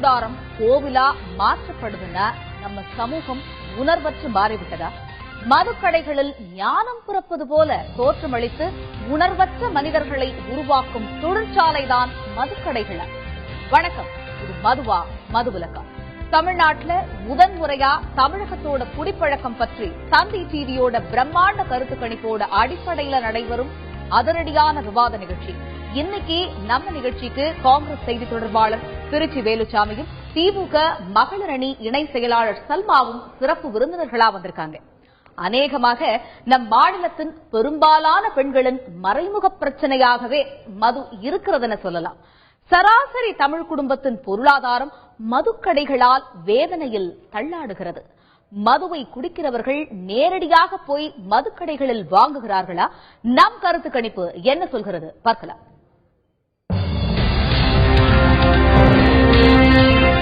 கூடாரம் கோவிலா மாற்றப்படுதுன்னா நம்ம சமூகம் உணர்வற்று மாறிவிட்டதா? மதுக்கடைகளில் ஞானம் பிறப்பது போல தோற்றமளித்து உணர்வற்ற மனிதர்களை உருவாக்கும் தொழிற்சாலைதான் மதுக்கடைகள். வணக்கம், இது மதுவா மதுவிலக்கா? தமிழ்நாட்டுல முதன்முறையா தமிழகத்தோட குடிப்பழக்கம் பற்றி தந்தி டிவியோட பிரம்மாண்ட கருத்து கணிப்போட அடிப்படையில நடைபெறும் அதிரடியான விவாத நிகழ்ச்சி. இன்னைக்கு நம்ம நிகழ்ச்சிக்கு காங்கிரஸ் செய்தி தொடர்பாளர் திருச்சி வேலுச்சாமியும் திமுக மகளிர் அணி இணை செயலாளர் சல்மாவும் சிறப்பு விருந்தினர்களா வந்திருக்காங்க. அநேகமாக நம் மாநிலத்தின் பெரும்பாலான பெண்களின் மறைமுக பிரச்சனையாகவே மது இருக்கிறதுன்னு சொல்லலாம். சராசரி தமிழ் குடும்பத்தின் பொருளாதாரம் மதுக்கடைகளால் வேதனையில் தள்ளாடுகிறது. மதுவை குடிக்கிறவர்கள் நேரடியாக போய் மதுக்கடைகளில் வாங்குகிறார்களா? நம் கருத்து கணிப்பு என்ன சொல்கிறது பார்க்கலாம்.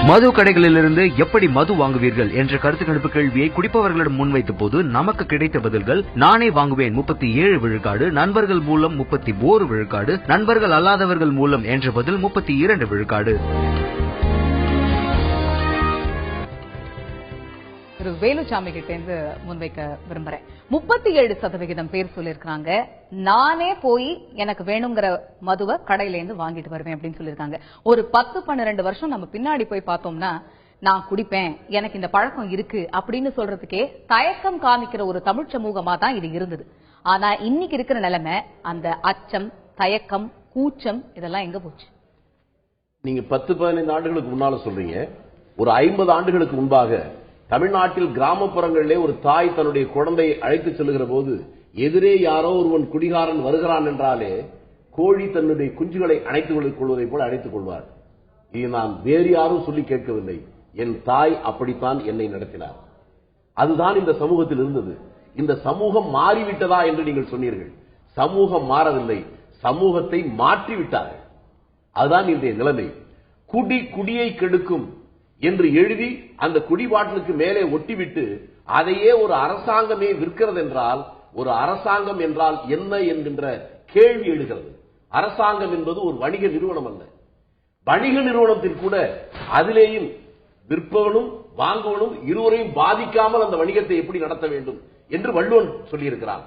மது கடைகளிலிருந்து எப்படி மது வாங்குவீர்கள் என்ற கருத்து கணிப்பு கேள்வியை குடிப்பவர்களிடம் முன்வைத்த போது நமக்கு கிடைத்த பதில்கள்: நானே வாங்குவேன் 37 விழுக்காடு, நண்பர்கள் மூலம் 31 விழுக்காடு, நண்பர்கள் அல்லாதவர்கள் மூலம் என்ற பதில் 32 விழுக்காடு. திரு வேலுச்சாமி கிட்ட முன்வைக்க விரும்புறேன். 37% பேர் சொல்லிருக்காங்க நானே போய் எனக்கு வேணுங்கிற மதுவை கடையில இருந்து வாங்கிட்டு வருவேன் அப்படின்னு சொல்லிருக்காங்க. ஒரு 10-12 வருஷம் நம்ம பின்னாடி போய் பார்த்தோம்னா, நான் குடிப்பேன், எனக்கு இந்த பழக்கம் இருக்கு அப்படின்னு சொல்றதுக்கே தயக்கம் காமிக்கிற ஒரு தமிழ் சமூகமா தான் இது இருந்தது. ஆனா இன்னைக்கு இருக்கிற நிலைமை, அந்த அச்சம், தயக்கம், கூச்சம் இதெல்லாம் எங்க போச்சு? நீங்க 10-15 ஆண்டுகளுக்கு முன்னால சொல்றீங்க. ஒரு 50 ஆண்டுகளுக்கு முன்பாக தமிழ்நாட்டில் கிராமப்புறங்களிலே ஒரு தாய் தன்னுடைய குழந்தையை அழைத்து செல்லுகிற போது, எதிரே யாரோ ஒருவன் குடிகாரன் வருகிறான் என்றாலே கோழி தன்னுடைய குஞ்சுகளை அணைத்துக் கொள்வதை போல அணைத்துக் கொள்வார். இது நான் வேறு யாரும் சொல்லி கேட்கவில்லை, என் தாய் அப்படித்தான் என்னை நடத்தினார். அதுதான் இந்த சமூகத்தில் இருந்தது. இந்த சமூகம் மாறிவிட்டதா என்று நீங்கள் சொன்னீர்கள். சமூகம் மாறவில்லை, சமூகத்தை மாற்றிவிட்டார்கள். அதுதான் இன்றைய நிலைமை. குடியை கெடுக்கும் என்று எழுதி அந்த குடிபாட்டிலுக்கு மேலே ஒட்டிவிட்டு அதையே ஒரு அரசாங்கமே விற்கிறது என்றால், ஒரு அரசாங்கம் என்றால் என்ன என்கின்ற கேள்வி எழுகிறது. அரசாங்கம் என்பது ஒரு வணிக நிறுவனம் அல்ல. வணிக நிறுவனத்தில் கூட அதிலேயும் விற்பவனும் வாங்குவனும் இருவரையும் பாதிக்காமல் அந்த வணிகத்தை எப்படி நடத்த வேண்டும் என்று வள்ளுவன் சொல்லியிருக்கிறான்.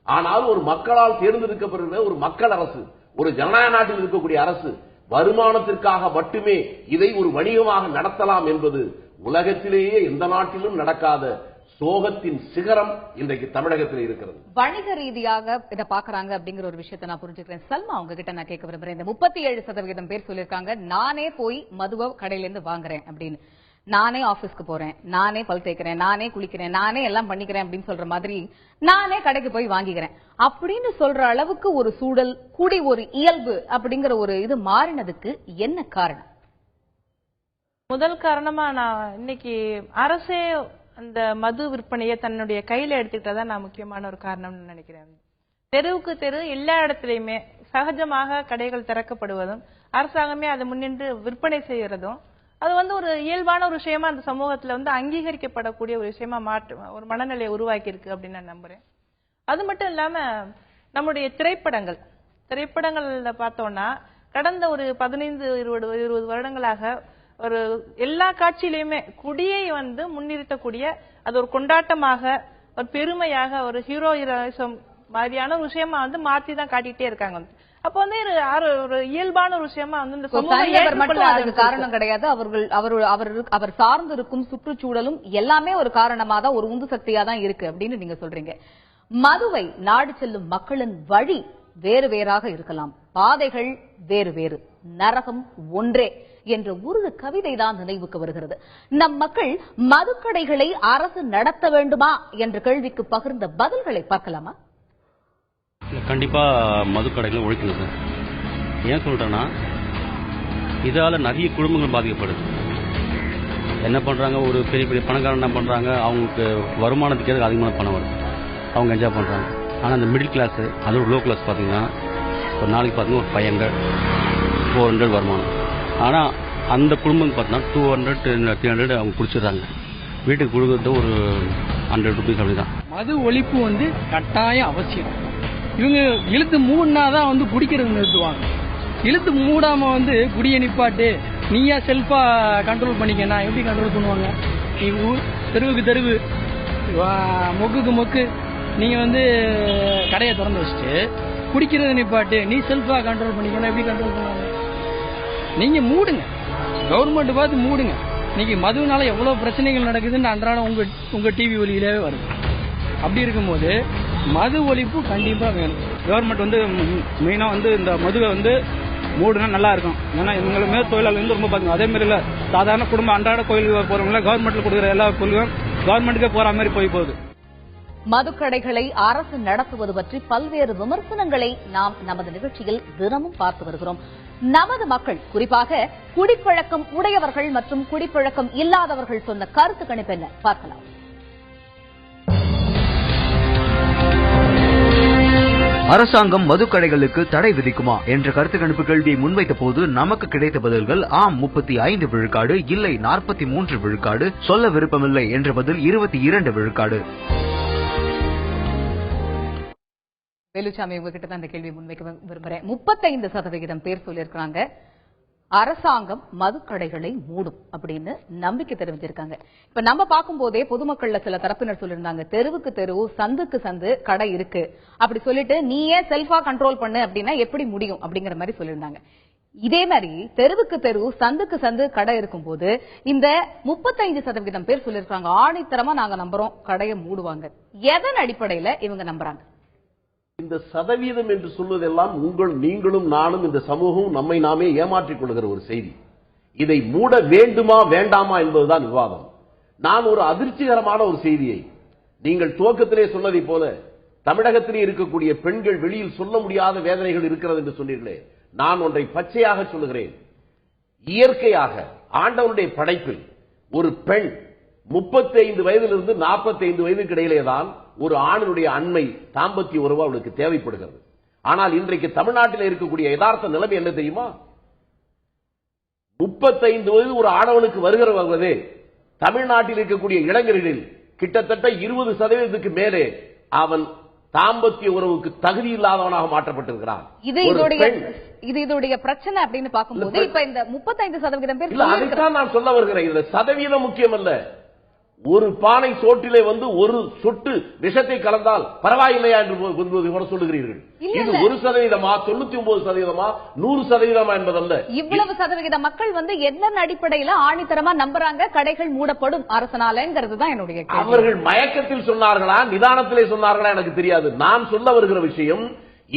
ஆனால் ஒரு மக்களால் தேர்ந்தெடுக்கப்படுகிற ஒரு மக்கள் அரசு, ஒரு ஜனநாயக நாட்டில் இருக்கக்கூடிய அரசு வருமானத்திற்காக மட்டுமே இதை ஒரு வணிகமாக நடத்தலாம் என்பது உலகத்திலேயே எந்த நாட்டிலும் நடக்காத சோகத்தின் சிகரம் இன்றைக்கு தமிழகத்தில் இருக்கிறது. வணிக ரீதியாக இதை பாக்குறாங்க அப்படிங்கிற ஒரு விஷயத்தை நான் புரிஞ்சுக்கிறேன். சல்மா, உங்ககிட்ட நான் கேட்க விரும்புறேன். இந்த 37% பேர் சொல்லிருக்காங்க நானே போய் மதுவை கடையில இருந்து வாங்குறேன் அப்படின்னு. நானே ஆபீஸ்க்கு போறேன், நானே பல் தேய்க்கிறேன், நானே குளிக்கிறேன், நானே எல்லாம் பண்ணிக்கிறேன் அப்படின்னு சொல்ற மாதிரி நானே கடைக்கு போய் வாங்கிக்கிறேன் அப்படின்னு சொல்ற அளவுக்கு ஒரு சூழல் கூடி ஒரு இயல்பு அப்படிங்கிற ஒரு இது மாறினதுக்கு என்ன காரணம்? முதல் காரணமா நான் இன்னைக்கு அரசே அந்த மது விற்பனையை தன்னுடைய கையில எடுத்துக்கிட்டதா நான் முக்கியமான ஒரு காரணம்னு நினைக்கிறேன். தெருவுக்கு தெரு எல்லா இடத்துலயுமே சகஜமாக கடைகள் திறக்கப்படுவதும் அரசாங்கமே அதை முன்னின்று விற்பனை செய்யறதும் அது ஒரு இயல்பான ஒரு விஷயமா அந்த சமூகத்துல அங்கீகரிக்கப்படக்கூடிய ஒரு விஷயமா ஒரு மனநிலையை உருவாக்கி இருக்கு அப்படின்னு நான் நம்புறேன். அது மட்டும் இல்லாம நம்முடைய திரைப்படங்கள்ல பார்த்தோம்னா கடந்த ஒரு 15-20 வருடங்களாக ஒரு எல்லா காட்சியிலுமே குடியை முன்னிறுத்தக்கூடிய அது ஒரு கொண்டாட்டமாக, ஒரு பெருமையாக, ஒரு ஹீரோயிசம் மாதிரியான ஒரு விஷயமா மாத்தி தான் காட்டிட்டே இருக்காங்க. அப்ப ஒரு இயல்பான ஒரு விஷயமா இந்த சமூகம் காரணம் கிடையாது. அவர் சார்ந்து இருக்கும் சுற்றுச்சூழலும் எல்லாமே ஒரு காரணமா தான், ஒரு உந்து சக்தியா தான் இருக்கு அப்படின்னு நீங்க சொல்றீங்க. மதுவை நாடு செல்லும் மக்களின் வழி வேறு வேறாக இருக்கலாம், பாதைகள் வேறு வேறு, நரகம் ஒன்றே என்ற ஒரு கவிதை தான் நினைவுக்கு வருகிறது. நம் மக்கள் மதுக்கடைகளை அரசு நடத்த வேண்டுமா என்ற கேள்விக்கு பகிர்ந்த பதில்களை பார்க்கலாமா? கண்டிப்பா மதுக்கடைகளை ஒழிக்கணும் சார். ஏன் சொல்றேன்னா, இதால நிறைய குடும்பங்கள் பாதிக்கப்படுது. என்ன பண்றாங்க, ஒரு பெரிய பெரிய பணக்காரன் என்ன பண்றாங்க, அவங்களுக்கு வருமானத்துக்கு எதுக்கு அதிகமான பணம் வருது, அவங்க என்ஜாய் பண்றாங்க. ஆனா அந்த மிடில் கிளாஸ், அதோட லோ கிளாஸ் பாத்தீங்கன்னா ஒரு நாளைக்கு பாத்தீங்கன்னா ஒரு 500-400 வருமானம். ஆனா அந்த குடும்பம் பார்த்தீங்கன்னா 200-300 அவங்க குடிச்சிடுறாங்க. வீட்டுக்கு கொடுக்கறது ஒரு 100 rupees அப்படிதான். மது ஒழிப்பு கட்டாயம் அவசியம். இவங்க இழுத்து மூடினாதான் குடிக்கிறது நிறுத்துவாங்க. இழுத்து மூடாம குடியை நிப்பாட்டு நீயா செல்ஃபா கண்ட்ரோல் பண்ணிக்கன்னா எப்படி கண்ட்ரோல் பண்ணுவாங்க? நீ தெருவுக்கு தெருவு, மொக்குக்கு மொக்கு நீங்க வந்து கடையை திறந்து வச்சுட்டு குடிக்கிறத நிப்பாட்டு, நீ செல்ஃபா கண்ட்ரோல் பண்ணிக்கணும், எப்படி கண்ட்ரோல் பண்ணுவாங்க? நீங்க மூடுங்க, கவர்மெண்ட் பார்த்து மூடுங்க. இன்னைக்கு மதுவினால எவ்வளவு பிரச்சனைகள் நடக்குதுன்னு அன்றாடம் உங்க டிவி ஒலியிலேயே வருது. அப்படி இருக்கும்போது மது ஒழிப்பு கண்டிப்பா வேணும். கவர்மெண்ட் வந்து மெயினா வந்து இந்த மதுவை வந்து மூடுனா நல்லா இருக்கும். ஏன்னா இவங்களை மேல் தொழிலாளர் வந்து ரொம்ப பாருங்க. அதே மாதிரி இல்ல சாதாரண குடும்பம் அன்றாட கோயிலுக்கு போறவங்கள கவர்மெண்ட்ல கொடுக்குற எல்லா பொருளும் கவர்மெண்ட்டுக்கே போற மாதிரி போகுது. மதுக்கடைகளை அரசு நடத்துவது பற்றி பல்வேறு விமர்சனங்களை நாம் நமது நிகழ்ச்சியில் தினமும் பார்த்து வருகிறோம். நமது மக்கள், குறிப்பாக குடிப்பழக்கம் உடையவர்கள் மற்றும் குடிப்பழக்கம் இல்லாதவர்கள் சொன்ன கருத்து கணிப்பு என்ன பார்க்கலாம். அரசாங்கம் மதுக்கடைகளுக்கு தடை விதிக்குமா என்ற கருத்து கணிப்பு கேள்வியை முன்வைத்த போது நமக்கு கிடைத்த பதில்கள் ஆம் 35 விழுக்காடு, இல்லை 43 விழுக்காடு, சொல்ல விருப்பமில்லை என்ற பதில் 22 விழுக்காடு. வேலுச்சாமி, உங்ககிட்ட தான் இந்த கேள்வி முன்வைக்க விரும்புறேன். 35% பேர் சொல்லியிருக்காங்க அரசாங்கம் மதுக்கடைகளை மூடும் அப்படின்னு நம்பிக்கை தெரிவிச்சிருக்காங்க. இப்ப நம்ம பார்க்கும்போதே பொதுமக்கள்ல சில தரப்பினர் சொல்லியிருந்தாங்க, தெருவுக்கு தெரு, சந்துக்கு சந்து கடை இருக்கு அப்படி சொல்லிட்டு நீயே செல்ஃபா கண்ட்ரோல் பண்ணு அப்படின்னா எப்படி முடியும் அப்படிங்கிற மாதிரி சொல்லியிருந்தாங்க. இதே மாதிரி தெருவுக்கு தெரு, சந்துக்கு சந்து கடை இருக்கும்போது இந்த 35% பேர் சொல்லியிருக்காங்க ஆணித்தரமா நாங்க நம்புறோம் கடையை மூடுவாங்க. எதன் அடிப்படையில இவங்க நம்புறாங்க? இந்த சதவீதம் என்று சொல்வதெல்லாம் நீங்களும் நானும் இந்த சமூகம் நம்மை நாமே ஏமாற்றிக் கொள்கிற ஒரு செய்தி. இதை மூட வேண்டுமா வேண்டாமா என்பதுதான் விவாதம். நான் ஒரு அதிர்ச்சிகரமான ஒரு செய்தியை, நீங்கள் துவக்கத்திலே சொன்னதை போல தமிழகத்திலே இருக்கக்கூடிய பெண்கள் வெளியில் சொல்ல முடியாத வேதனைகள் இருக்கிறது என்று சொன்னீர்களே, நான் ஒன்றை பச்சையாக சொல்லுகிறேன். இயற்கையாக ஆண்டவனுடைய படைப்பில் ஒரு பெண் 35 வயதிலிருந்து 45 வயதுக்கு இடையிலேதான் ஒரு ஆணினுடைய அண்மை தாம்பத்திய உறவு அவளுக்கு தேவைப்படுகிறது. ஆனால் இன்றைக்கு தமிழ்நாட்டில் இருக்கக்கூடிய யதார்த்த நிலைமை என்ன தெரியுமா? 35 வயது ஒரு ஆணவனுக்கு வருகிறதே தமிழ்நாட்டில் இருக்கக்கூடிய இளைஞர்களில் கிட்டத்தட்ட 20% மேலே அவன் தாம்பத்திய உறவுக்கு தகுதி இல்லாதவனாக மாற்றப்பட்டிருக்கிறான். இது இதோடைய பிரச்சனை அப்படின்னு பார்க்கும்போது இப்ப இந்த 35% பேர் அதுதான் நான் சொல்ல வருகிறேன். இதுல சதவீதம் முக்கியம் அல்ல. ஒரு பானை சோற்றிலே வந்து ஒரு சொட்டு விஷத்தை கலந்தால் பரவாயில்லையா என்று சொல்லுகிறீர்கள். இது 1%, 99%, 100% என்பதல்ல. இவ்வளவு சதவிகித மக்கள் வந்து என்ன அடிப்படையில் ஆணித்தரமா நம்புறாங்க கடைகள் மூடப்படும் அரசனாலங்கிறது தான் என்னுடைய கேள்வி. அவர்கள் மயக்கத்தில் சொன்னார்களா, நிதானத்திலே சொன்னார்களா எனக்கு தெரியாது. நான் சொல்ல வருகிற விஷயம்,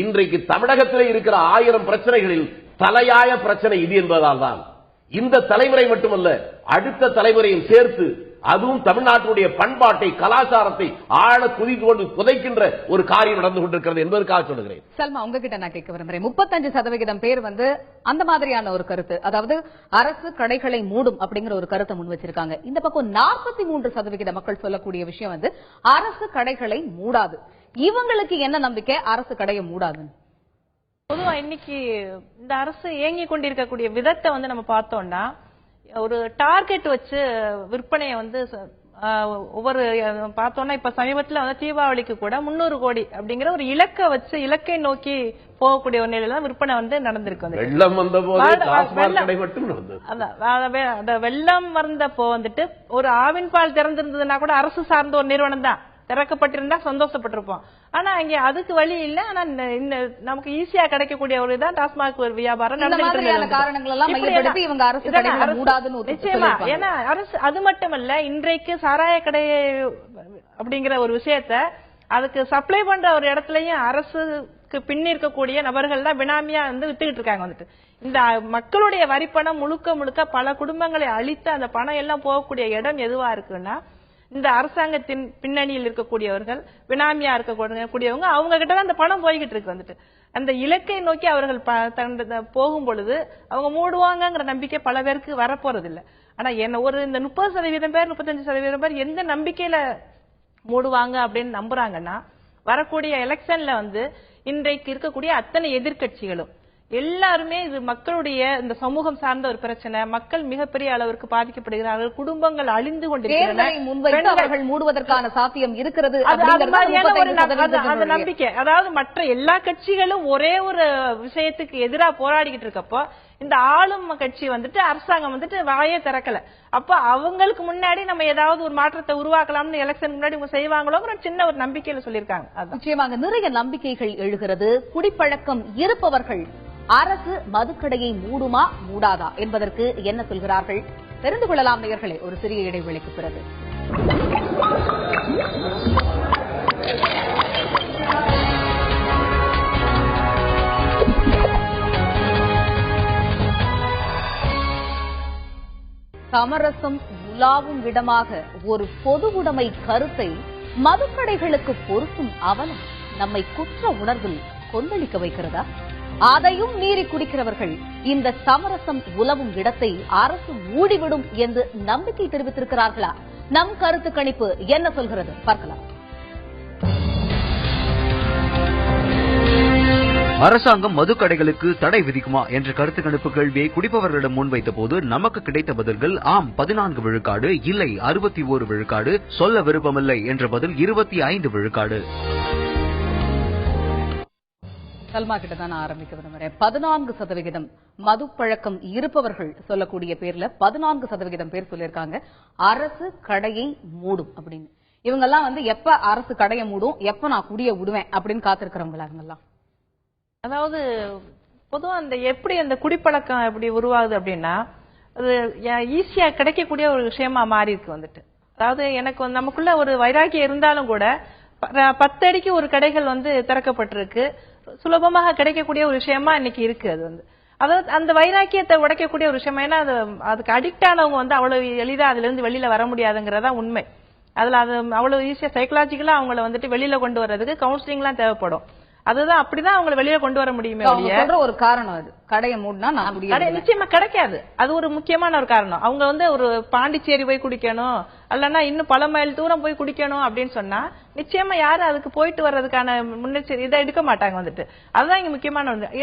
இன்றைக்கு தமிழகத்திலே இருக்கிற 1000 பிரச்சனைகளில் தலையாய பிரச்சனை இது என்பதால் தான் இந்த தலைமுறை மட்டுமல்ல அடுத்த தலைமுறையும் சேர்த்து, அதுவும் தமிழ்நாட்டுடைய பண்பாட்டை, கலாச்சாரத்தை ஆழ குதித்து புதைக்கின்ற ஒரு காரியம் நடந்து கொண்டிருக்கிறது என்பதற்காக சொல்லுகிறேன். சல்மா, உங்ககிட்ட நான் கேட்க விரும்புறேன். 35% பேர் வந்து அந்த மாதிரியான ஒரு கருத்து, அதாவது அரசு கடைகளை மூடும் அப்படிங்கிற ஒரு கருத்தை முன் வச்சிருக்காங்க. இந்த பக்கம் 43% மக்கள் சொல்லக்கூடிய விஷயம் வந்து அரசு கடைகளை மூடாது. இவங்களுக்கு என்ன நம்பிக்கை அரசு கடையை மூடாது? பொதுவா இன்னைக்கு இந்த அரசு இயங்கி கொண்டிருக்கக்கூடிய விதத்தை வந்து நம்ம பார்த்தோம்னா, ஒரு டார்கெட் வச்சு விற்பனையை வந்து ஒவ்வொரு பார்த்தோம்னா இப்ப சமீபத்தில் வந்து தீபாவளிக்கு கூட 300 கோடி அப்படிங்கிற ஒரு இலக்கை வச்சு இலக்கை நோக்கி போகக்கூடிய ஒரு நிலையில விற்பனை வந்து நடந்திருக்கு. வெள்ளம் வந்தப்போ வந்துட்டு ஒரு ஆவின் பால் திறந்திருந்ததுன்னா கூட அரசு சார்ந்த ஒரு நிறுவனம் தான் திறக்கப்பட்டிருந்தா சந்தோஷப்பட்டிருப்போம். ஆனா இங்க அதுக்கு வழி இல்ல. ஆனா நமக்கு ஈஸியா கிடைக்கக்கூடிய ஒரு இதான் டாஸ்மாக் ஒரு வியாபாரம் நிச்சயமா. ஏன்னா அரசு அது மட்டுமல்ல, இன்றைக்கு சாராய கடை அப்படிங்கிற ஒரு விஷயத்த அதுக்கு சப்ளை பண்ற ஒரு இடத்துலயும் அரசுக்கு பின் இருக்கக்கூடிய நபர்கள் தான் பினாமியா வந்து வித்துக்கிட்டு இருக்காங்க. வந்துட்டு இந்த மக்களுடைய வரிப்பணம் முழுக்க முழுக்க பல குடும்பங்களை அழித்து அந்த பணம் எல்லாம் போகக்கூடிய இடம் எதுவா இருக்குன்னா இந்த அரசாங்கத்தின் பின்னணியில் இருக்கக்கூடியவர்கள், பினாமியா இருக்கக்கூடியவங்க, அவங்க கிட்ட தான் அந்த பணம் போய்கிட்டு இருக்கு. வந்துட்டு அந்த இலக்கை நோக்கி அவர்கள் போகும் பொழுது அவங்க மூடுவாங்கிற நம்பிக்கை பல பேருக்கு வரப்போறது இல்லை. ஆனா என்ன ஒரு இந்த 30% பேர் 35% பேர் எந்த நம்பிக்கையில மூடுவாங்க அப்படின்னு நம்புறாங்கன்னா, வரக்கூடிய எலெக்ஷன்ல வந்து இன்றைக்கு இருக்கக்கூடிய அத்தனை எதிர்கட்சிகளும் எல்லாருமே இது மக்களுடைய இந்த சமூகம் சார்ந்த ஒரு பிரச்சனை, மக்கள் மிகப்பெரிய அளவிற்கு பாதிக்கப்படுகிறார்கள், குடும்பங்கள் அழிந்து கொண்டிருக்கிறார்கள், மூடுவதற்கான சாத்தியம் இருக்கிறது அந்த நம்பிக்கை. அதாவது மற்ற எல்லா கட்சிகளும் ஒரே ஒரு விஷயத்துக்கு எதிராக போராடிக்கிட்டு இருக்கப்போ இந்த ஆளும் கட்சி வந்துட்டு அரசாங்கம் வந்துட்டு வாயே திறக்கல. அப்ப அவங்களுக்கு முன்னாடி நம்ம ஏதாவது ஒரு மாற்றத்தை உருவாக்கலாம்னு எலெக்ஷன் முன்னாடி இவங்க செய்வாங்களோங்கிற சின்ன ஒரு நம்பிக்கையில சொல்லியிருக்காங்க. நிச்சயமாக நிறைய நம்பிக்கைகள் எழுகிறது. குடிப்பழக்கம் இருப்பவர்கள் அரசு மதுக்கடையை மூடுமா மூடாதா என்பதற்கு என்ன சொல்கிறார்கள் தெரிந்து கொள்ளலாம் நேயர்களே, ஒரு சிறிய இடைவெளிக்கு பிறகு. சமரசம் உலாவும் இடமாக ஒரு பொது உடைமை கருத்தை மதுக்கடைகளுக்கு பொருத்தும் அவலம் நம்மை குற்ற உணர்வில் கொந்தளிக்க வைக்கிறதா? அதையும் மீறி குடிக்கிறவர்கள் இந்த சமரசம் உலவும் இடத்தை அரசு மூடிவிடும் என்று நம்பிக்கை தெரிவித்திருக்கிறார்களா? நம் கருத்து கணிப்பு என்ன சொல்கிறது பார்க்கலாம். அரசாங்கம் மதுக்கடைகளுக்கு தடை விதிக்குமா என்ற கருத்து கணிப்பு கேள்வியை குடிப்பவர்களிடம் முன்வைத்த போது நமக்கு கிடைத்த பதில்கள் ஆம் 14 விழுக்காடு, இல்லை 61 விழுக்காடு, சொல்ல விருப்பமில்லை என்ற பதில் 25 விழுக்காடு. சல்மா கிட்ட தான் நான் ஆரம்பிக்க விரும்புறேன். 14% மது பழக்கம் இருப்பவர்கள் சொல்லக்கூடிய பேர்ல 14% பேர் சொல்லியிருக்காங்க அரசு கடையை மூடும் அப்படின்னு. இவங்கெல்லாம் எப்ப அரசு கடையை மூடும், எப்ப நான் குடிய விடுவேன் அப்படின்னு காத்திருக்கிறவங்களா இவங்கெல்லாம்? அதாவது பொதுவா எப்படி அந்த குடிப்பழக்கம் எப்படி உருவாகுது அப்படின்னா, அது ஈஸியா கிடைக்கக்கூடிய ஒரு விஷயமா மாறி இருக்கு வந்துட்டு. அதாவது எனக்கு நமக்குள்ள ஒரு வைராக்கியம் இருந்தாலும் கூட 10 அடிக்கு ஒரு கடைகள் திறக்கப்பட்டிருக்கு, சுலபமாக கிடைக்கக்கூடிய ஒரு விஷயமா இன்னைக்கு இருக்கு. அது அதாவது அந்த வைராக்கியத்தை உடைக்கக்கூடிய ஒரு விஷயம். ஏன்னா அதுக்கு அடிக்ட் ஆனவங்க அவ்வளவு எளிதா அதுல இருந்து வெளியில வர முடியாதுங்கிறதா உண்மை. அதுல அது அவ்வளவு ஈஸியா சைக்கலாஜிக்கலா அவங்கள வெளியில கொண்டு வர்றதுக்கு கவுன்சிலிங் எல்லாம் தேவைப்படும். அதுதான் அப்படிதான் அவங்களை வெளியில கொண்டு வர முடியுமே. ஒரு காரணம் அது கடையை மூடினா நிச்சயமா கிடைக்காது. அது ஒரு முக்கியமான ஒரு காரணம். அவங்க ஒரு பாண்டிச்சேரி போய் குடிக்கணும், அல்லனா இன்னும் பல மைல் தூரம் போய் குடிக்கணும் அப்படின்னு சொன்னா நிச்சயமா யாரும் அதுக்கு போயிட்டு வர்றதுக்கான முன்னெச்சரிக்கை இதை எடுக்க மாட்டாங்க அதுதான் இங்க முக்கியமான ஒன்று.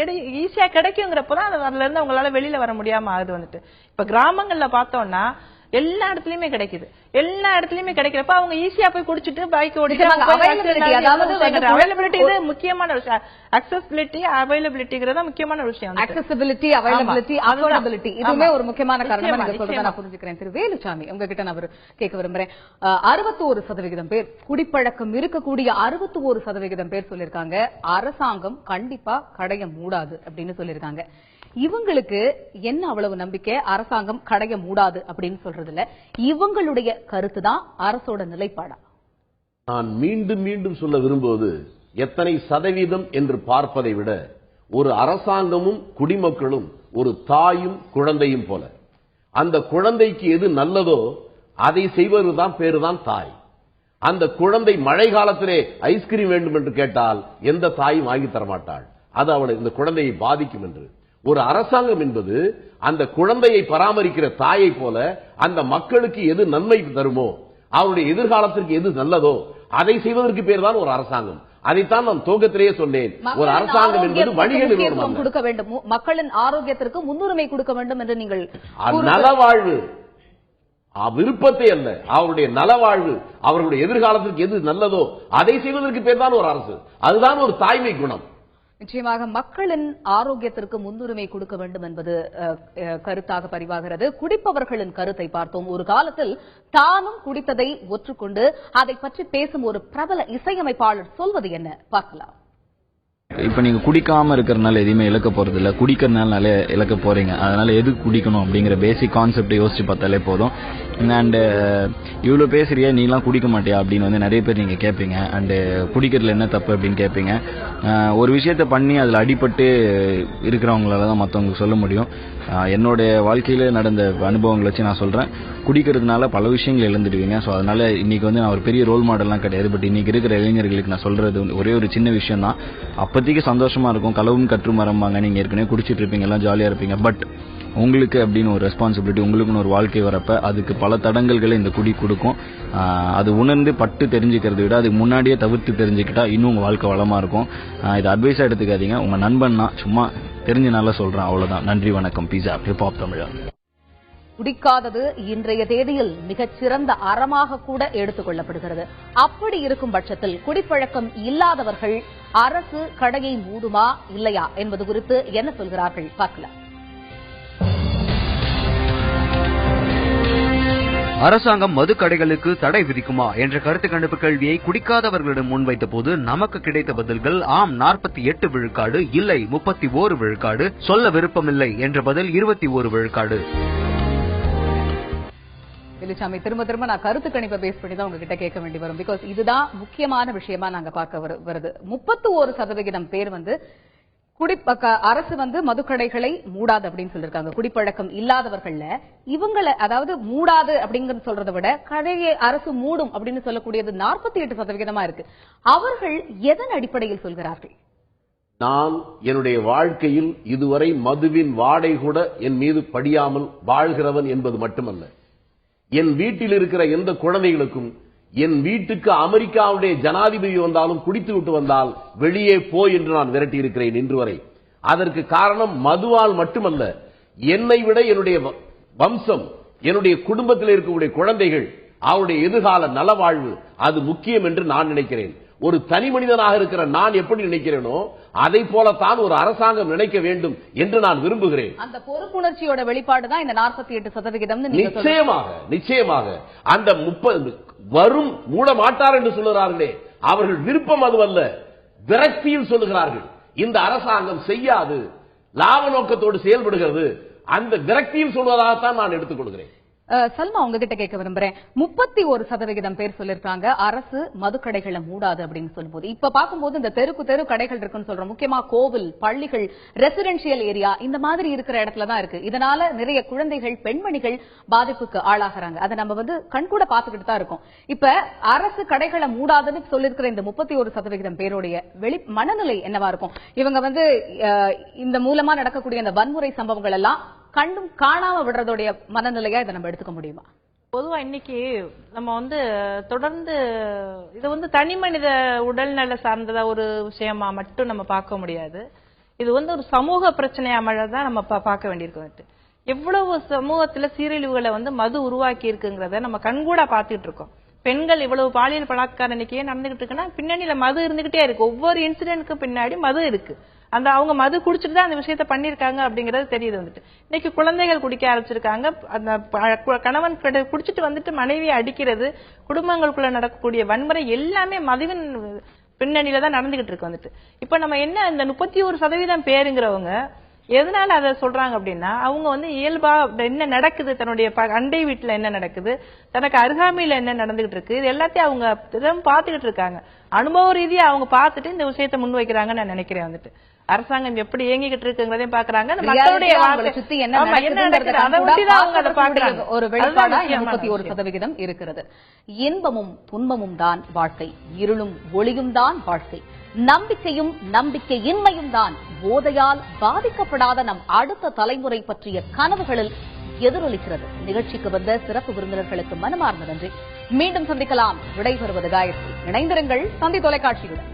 ஈஸியா கிடைக்குங்கிறப்பதான் அதுல இருந்து அவங்களால வெளியில வர முடியாம ஆகுது இப்ப கிராமங்கள்ல பார்த்தோம்னா எல்லா இடத்துலயுமே கிடைக்குது. எல்லா இடத்துலயுமே கிடைக்கிறப்ப அவங்க ஈஸியா போய் குடிச்சிட்டு பைக் ஓடிக்கிறாங்க. அவைலபிலிட்டி இது முக்கியமான விஷயம். அக்சஸிபிலிட்டி அவைலபிலிட்டிங்கிறத முக்கியமான விஷயம். அக்சஸிபிலிட்டி அவைலபிலிட்டி அஃபோர்டபிலிட்டி இதுவுமே ஒரு முக்கியமான காரணமா நீங்க சொல்றத நான் புரிஞ்சுக்கிறேன். திரு வேலுச்சாமி உங்ககிட்ட நான் கேட்க விரும்புறேன். 61% பேர் குடிப்பழக்கம் இருக்கக்கூடிய 61% பேர் சொல்லியிருக்காங்க அரசாங்கம் கண்டிப்பா கடையை மூடாது அப்படின்னு சொல்லியிருக்காங்க. இவங்களுக்கு என்ன அவ்வளவு நம்பிக்கை அரசாங்கம் கடையை மூடாது அப்படின்னு சொல்றதுல? இவங்களுடைய கருத்து தான் அரசோட நிலைப்பாடா? நான் மீண்டும் மீண்டும் சொல்ல விரும்புவது எத்தனை சதவீதம் என்று பார்ப்பதை விட ஒரு அரசாங்கமும் குடிமக்களும் ஒரு தாயும் குழந்தையும் போல. அந்த குழந்தைக்கு எது நல்லதோ அதை செய்வதுதான் பேருதான் தாய். அந்த குழந்தை மழை காலத்திலே ஐஸ்கிரீம் வேண்டும் என்று கேட்டால் எந்த தாயும் வாங்கி தரமாட்டாள். அது அவளை இந்த குழந்தையை பாதிக்கும் என்று. ஒரு அரசாங்கம் என்பது அந்த குழந்தையை பராமரிக்கிற தாயை போல அந்த மக்களுக்கு எது நன்மை தருமோ, அவருடைய எதிர்காலத்திற்கு எது நல்லதோ அதை செய்வதற்கு பேர் தான் ஒரு அரசாங்கம். அதைத்தான் நான் துவக்கத்திலேயே சொன்னேன். ஒரு அரசாங்கம் என்பது வணிக நிறுவனம் கொடுக்க வேண்டும், மக்களின் ஆரோக்கியத்திற்கு முன்னுரிமை கொடுக்க வேண்டும் என்று நீங்கள் நலவாழ்வு விருப்பத்தை அல்ல, அவருடைய நலவாழ்வு, அவர்களுடைய எதிர்காலத்திற்கு எது நல்லதோ அதை செய்வதற்கு பேர் தான் ஒரு அரசு. அதுதான் ஒரு தாய்மை குணம். நிச்சயமாக மக்களின் ஆரோக்கியத்திற்கு முன்னுரிமை கொடுக்க வேண்டும் என்பது கருத்தாக பதிவாகிறது. குடிப்பவர்களின் கருத்தை பார்த்தோம். ஒரு காலத்தில் தானும் குடித்ததை ஒற்றுக்கொண்டு அதை பற்றி பேசும் ஒரு பிரபல இசையமைப்பாளர் சொல்வது என்ன பார்க்கலாம். இப்ப நீங்க குடிக்காம இருக்கிறதுனால எதுவுமே இழக்க போறது இல்ல, குடிக்கிறதுனால நிறைய இழக்க போறீங்க. அதனால எது குடிக்கணும் அப்படிங்கிற பேசிக் கான்செப்ட் யோசிச்சு பார்த்தாலே போதும். அண்ட் இவ்வளவு பேசுறியா நீ எல்லாம் குடிக்க மாட்டியா அப்படின்னு நிறைய பேர் நீங்க கேட்பீங்க. அண்ட் குடிக்கிறதுல என்ன தப்பு அப்படின்னு கேட்பீங்க. ஒரு விஷயத்த பண்ணி அதுல அடிபட்டு இருக்கிறவங்களால தான் மற்றவங்களுக்கு சொல்ல முடியும். என்னுடைய வாழ்க்கையில நடந்த அனுபவங்களை வச்சு நான் சொல்றேன். குடிக்கிறதுனால பல விஷயங்கள் இழந்துடுவீங்க. ஸோ அதனால இன்னைக்கு நான் ஒரு பெரிய ரோல் மாடல்லாம் கிடையாது. பட் இன்னைக்கு இருக்கிற இளைஞர்களுக்கு நான் சொல்றது ஒரே ஒரு சின்ன விஷயம் தான். அப்போதைக்கு சந்தோஷமா இருக்கும், களவும் கற்று மரம்பாங்க. நீங்க ஏற்கனவே குடிச்சிட்டு இருப்பீங்க, எல்லாம் ஜாலியா இருப்பீங்க. பட் உங்களுக்கு அப்படின்னு ஒரு ரெஸ்பான்சிபிலிட்டி, உங்களுக்குன்னு ஒரு வாழ்க்கை வரப்ப அதுக்கு பல தடங்கல்களை இந்த குடி கொடுக்கும். அது உணர்ந்து பட்டு தெரிஞ்சுக்கிறத விட அதுக்கு முன்னாடியே தவிர்த்து தெரிஞ்சுக்கிட்டா இன்னும் உங்க வாழ்க்கை வளமா இருக்கும். இது அட்வைஸா எடுத்துக்காதீங்க. உங்க நண்பன் தான், சும்மா தெரிஞ்சனால சொல்றேன், அவ்வளவுதான். நன்றி, வணக்கம். பீஸா ஹிப்ஹாப் தமிழா. குடிக்காதது இன்றைய தேதியில் மிகச்சிறந்த அறமாக கூட எடுத்துக் கொள்ளப்படுகிறது. அப்படி இருக்கும் பட்சத்தில் குடிப்பழக்கம் இல்லாதவர்கள் அரசு கடையை மூடுமா இல்லையா என்பது குறித்து என்ன சொல்கிறார்கள் பார்க்கலாம். அரசாங்கம் மது கடைகளுக்கு தடை விதிக்குமா என்ற கருத்து கணிப்பு கேள்வியை குடிக்காதவர்களிடம் முன்வைத்த போது நமக்கு கிடைத்த பதில்கள் ஆம் 48 விழுக்காடு, இல்லை 31 விழுக்காடு, சொல்ல விருப்பமில்லை என்ற பதில் 21 விழுக்காடு. வேலுச்சாமி, திரும்ப நான் கருத்து கணிப்பை பேஸ் பண்ணி தான் உங்ககிட்ட கேட்க வேண்டி வரும். பிகாஸ் இதுதான் முக்கியமான விஷயமா நாங்க பார்க்க வருது. 31% பேர் அரசு மதுக்கடைகளை மூடாது அப்படின்னு சொல்லிருக்காங்க. குடிப்பழக்கம் இல்லாதவர்கள்ல இவங்களை, அதாவது மூடாது அப்படிங்கறது சொல்றதை விட கடையை அரசு மூடும் அப்படின்னு சொல்லக்கூடியது 48% இருக்கு. அவர்கள் எதன் அடிப்படையில் சொல்கிறார்கள்? நான் என்னுடைய வாழ்க்கையில் இதுவரை மதுவின் வாடை கூட என் மீது படியாமல் வாழ்கிறவன் என்பது மட்டுமல்ல, என் வீட்டில் இருக்கிற எந்த குழந்தைகளுக்கும் என் வீட்டுக்கு அமெரிக்காவுடைய ஜனாதிபதி வந்தாலும் குடித்து விட்டு வந்தால் வெளியே போ என்று நான் விரட்டி இருக்கிறேன் இன்று வரை. அதற்கு காரணம் மதுவால் மட்டுமல்ல, என்னை விட என்னுடைய வம்சம், என்னுடைய குடும்பத்தில் இருக்கக்கூடிய குழந்தைகள், அவருடைய எதிர்கால நலவாழ்வு அது முக்கியம் என்று நான் நினைக்கிறேன். ஒரு தனி மனிதனாக இருக்கிற நான் எப்படி நினைக்கிறேனோ அதை போலத்தான் ஒரு அரசாங்கம் நினைக்க வேண்டும் என்று நான் விரும்புகிறேன். அந்த பொறுப்புணர்ச்சியோட வெளிப்பாடு தான் இந்த 48%. நிச்சயமாக அந்த 30 வரும் மூட மாட்டார் என்று சொல்லுகிறார்களே, அவர்கள் விருப்பம் அதுவல்ல, விரக்தியில் சொல்லுகிறார்கள். இந்த அரசாங்கம் செய்யாது, லாப நோக்கத்தோடு செயல்படுகிறது, அந்த விரக்தியில் சொல்வதாகத்தான் நான் எடுத்துக்கொள்கிறேன். சல்மா, உங்ககிட்ட கேட்க விரும்புறேன். 31% பேர் சொல்லிருக்காங்க அரசு மதுக்கடைகளை மூடாது அப்படின்னு சொல்லும்போது, இப்ப பார்க்கும்போது இந்த தெரு கடைகள் இருக்குன்னு சொல்றோம். முக்கியமா கோவில், பள்ளிகள், ரெசிடென்சியல் ஏரியா இந்த மாதிரி இருக்கிற இடத்துலதான் இருக்கு. இதனால நிறைய குழந்தைகள், பெண்மணிகள் பாதிப்புக்கு ஆளாகிறாங்க. அதை நம்ம கண்கூட பாத்துக்கிட்டு தான் இருக்கோம். இப்ப அரசு கடைகளை மூடாதுன்னு சொல்லிருக்கிற இந்த 31% பேருடைய மனநிலை என்னவா இருக்கும்? இவங்க இந்த மூலமா நடக்கக்கூடிய இந்த வன்முறை சம்பவங்கள் எல்லாம் கண்டும் காணாம விடுறதுடைய மனநிலையா இதை நம்ம எடுத்துக்க முடியுமா? பொதுவா இன்னைக்கு நம்ம தொடர்ந்து இது தனி மனித உடல்நல சார்ந்ததா ஒரு விஷயமா மட்டும் நம்ம பார்க்க முடியாது. இது ஒரு சமூக பிரச்சனையா தான் நம்ம பார்க்க வேண்டியிருக்கு. எவ்வளவு சமூகத்துல சீரழிவுகளை மது உருவாக்கி இருக்குங்கிறத நம்ம கண்கூட பாத்துட்டு இருக்கோம். பெண்கள் இவ்வளவு பாலியல் பலாத்காரம் இன்னைக்கு நடந்துகிட்டு இருக்குன்னா பின்னணியில மது இருந்துகிட்டே இருக்கு. ஒவ்வொரு இன்சிடென்ட்க்கு பின்னாடி மது இருக்கு. அவங்க மது குடிச்சிட்டு தான் அந்த விஷயத்த பண்ணிருக்காங்க அப்படிங்கறது தெரியுது. இன்னைக்கு குழந்தைகள் குடிக்க ஆரம்பிச்சிருக்காங்க. அந்த கணவன் குடிச்சிட்டு மனைவியை அடிக்கிறது, குடும்பங்களுக்குள்ள நடக்கக்கூடிய வன்முறை எல்லாமே மதுவின் பின்னணியில தான் நடந்துகிட்டு இருக்கு. இப்ப நம்ம என்ன இந்த 31% பேருங்கிறவங்க எதனால அதை சொல்றாங்க அப்படின்னா, அவங்க இயல்பா என்ன நடக்குது, தன்னுடைய அண்டை வீட்டுல என்ன நடக்குது, தனக்கு அருகாமையில என்ன நடந்துகிட்டு இருக்கு, இது எல்லாத்தையும் அவங்க பாத்துக்கிட்டு இருக்காங்க. அனுபவ ரீதியா அவங்க பார்த்துட்டு இந்த விஷயத்தை முன்வைக்கிறாங்கன்னு நான் நினைக்கிறேன். அரசாங்கம் எப்படி இயங்கிக்கிட்டு இருக்குங்கிறதையும் பாக்குறாங்க. ஒரு வெளிப்பாடா 31% இருக்கிறது. இன்பமும் துன்பமும் தான் வாழ்க்கை, இருளும் ஒளியும் தான் வாழ்க்கை, நம்பிக்கையும் நம்பிக்கையின்மையும் தான் போதையால் பாதிக்கப்படாத நம் அடுத்த தலைமுறை பற்றிய கனவுகளில் எதிரொலிக்கிறது. நிகழ்ச்சிக்கு வந்த சிறப்பு விருந்தினர்களுக்கு மனமார்ந்த நன்றி. மீண்டும் சந்திக்கலாம். விடைபெறுவது காயத்ரி. இணைந்திருங்கள் தந்தி தொலைக்காட்சியுடன்.